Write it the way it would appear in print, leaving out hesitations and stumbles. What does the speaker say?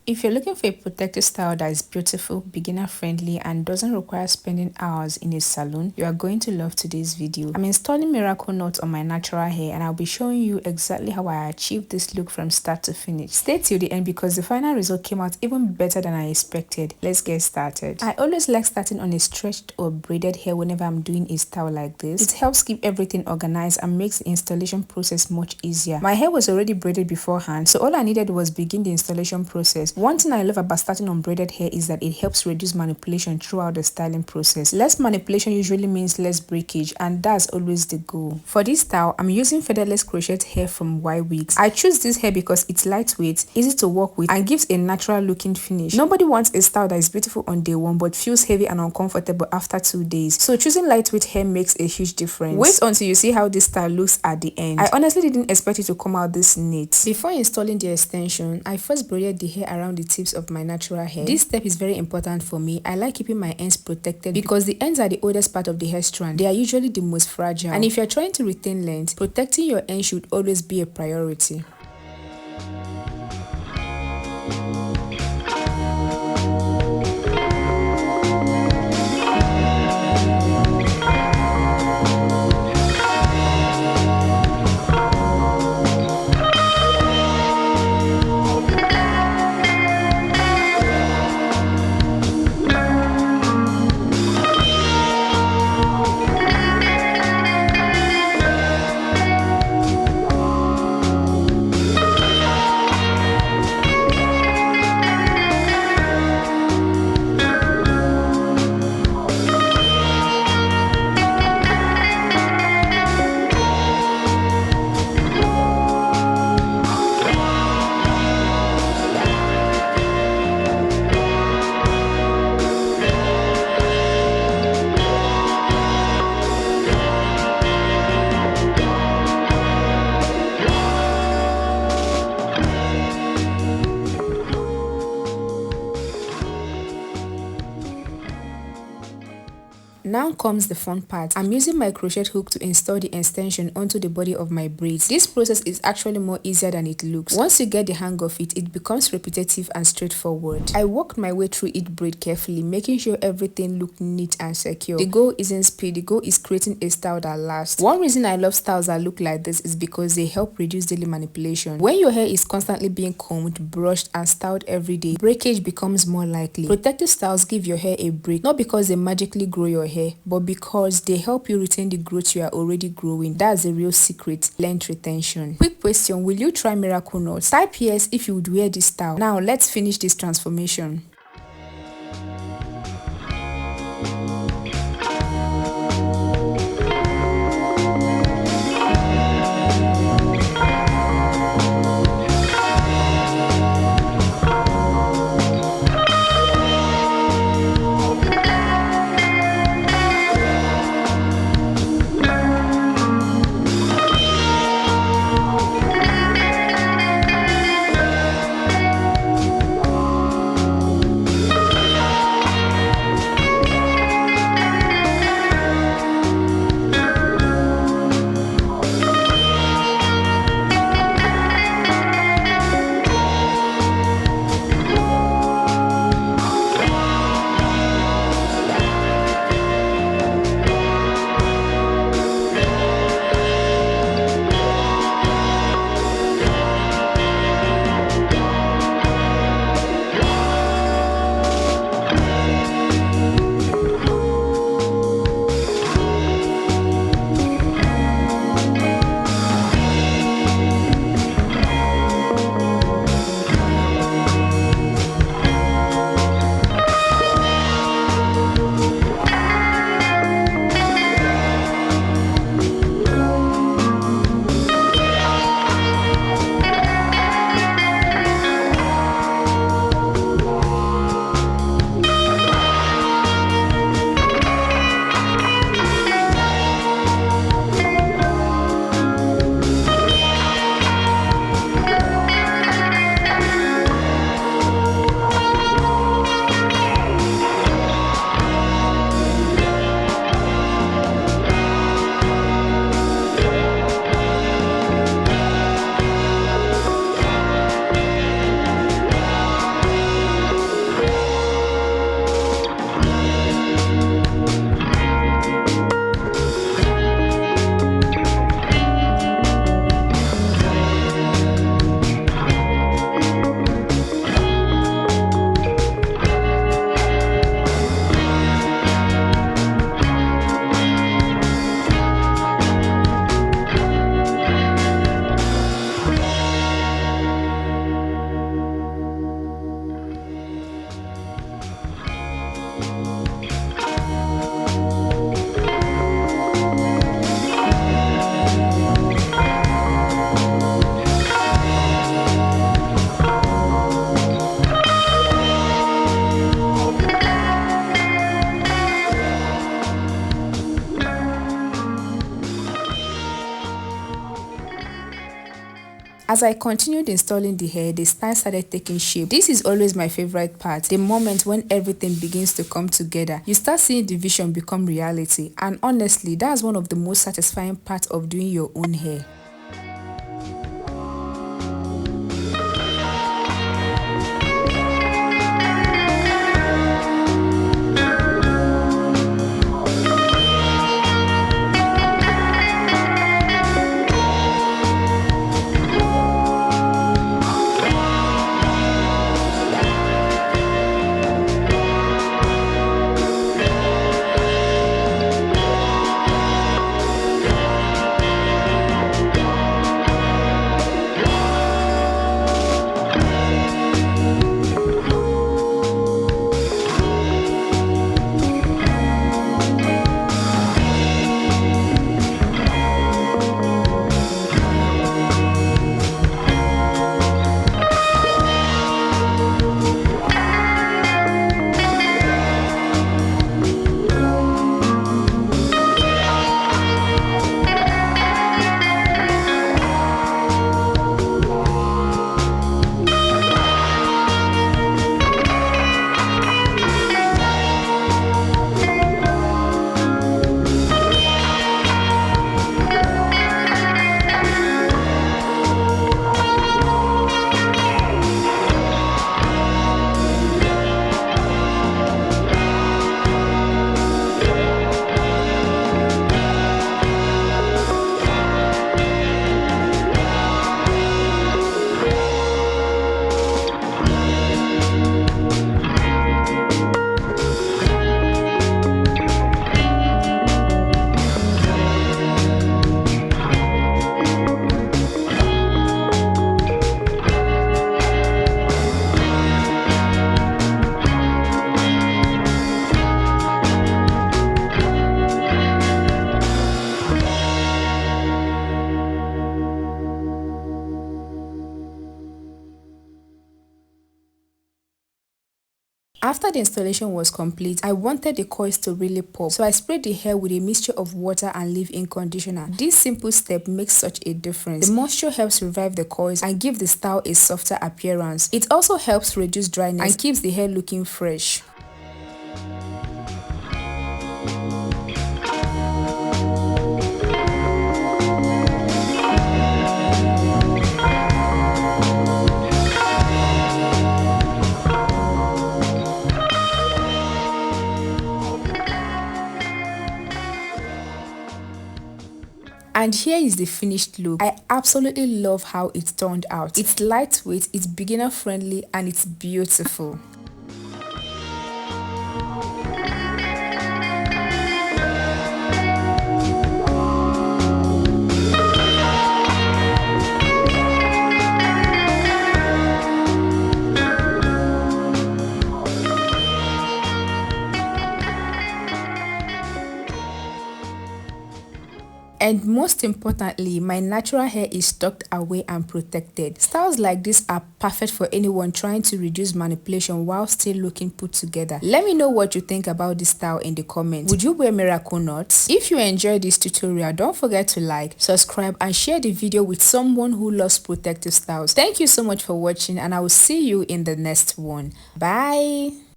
If you're looking for a protective style that is beautiful, beginner friendly, and doesn't require spending hours in a salon, you are going to love today's video. I'm installing miracle knots on my natural hair and I'll be showing you exactly how I achieved this look from start to finish. Stay till the end because the final result came out even better than I expected. Let's get started. I always like starting on a stretched or braided hair whenever I'm doing a style like this. It helps keep everything organized and makes the installation process much easier. My hair was already braided beforehand, so all I needed was begin the installation process. One thing I love about starting on braided hair is that it helps reduce manipulation throughout the styling process. Less manipulation usually means less breakage, and that's always the goal. For this style, I'm using featherless crochet hair from Ywigs. I choose this hair because it's lightweight, easy to work with, and gives a natural looking finish. Nobody wants a style that is beautiful on day one but feels heavy and uncomfortable after 2 days. So choosing lightweight hair makes a huge difference. Wait until you see how this style looks at the end. I honestly didn't expect it to come out this neat. Before installing the extension, I first braided the hair around the tips of my natural hair. This step is very important for me. I like keeping my ends protected because the ends are the oldest part of the hair strand. They are usually the most fragile. And if you're trying to retain length, protecting your ends should always be a priority. Now comes the fun part. I'm using my crochet hook to install the extension onto the body of my braids. This process is actually more easier than it looks. Once you get the hang of it, it becomes repetitive and straightforward. I worked my way through each braid carefully, making sure everything looked neat and secure. The goal isn't speed, the goal is creating a style that lasts. One reason I love styles that look like this is because they help reduce daily manipulation. When your hair is constantly being combed, brushed, and styled every day, breakage becomes more likely. Protective styles give your hair a break, not because they magically grow your hair, but because they help you retain the growth you are already growing. That's the real secret: length retention. Quick question: will you try miracle knots? Type yes if you would wear this style. Now let's finish this transformation. As I continued installing the hair, the style started taking shape. This is always my favorite part, the moment when everything begins to come together. You start seeing the vision become reality, and honestly, that's one of the most satisfying parts of doing your own hair. After the installation was complete, I wanted the coils to really pop, so I sprayed the hair with a mixture of water and leave-in conditioner. This simple step makes such a difference. The moisture helps revive the coils and give the style a softer appearance. It also helps reduce dryness and keeps the hair looking fresh. And here is the finished look. I absolutely love how it turned out. It's lightweight, it's beginner friendly, and it's beautiful. And most importantly, my natural hair is tucked away and protected. Styles like this are perfect for anyone trying to reduce manipulation while still looking put together. Let me know what you think about this style in the comments. Would you wear miracle knots? If you enjoyed this tutorial, don't forget to like, subscribe, and share the video with someone who loves protective styles. Thank you so much for watching, and I will see you in the next one. Bye!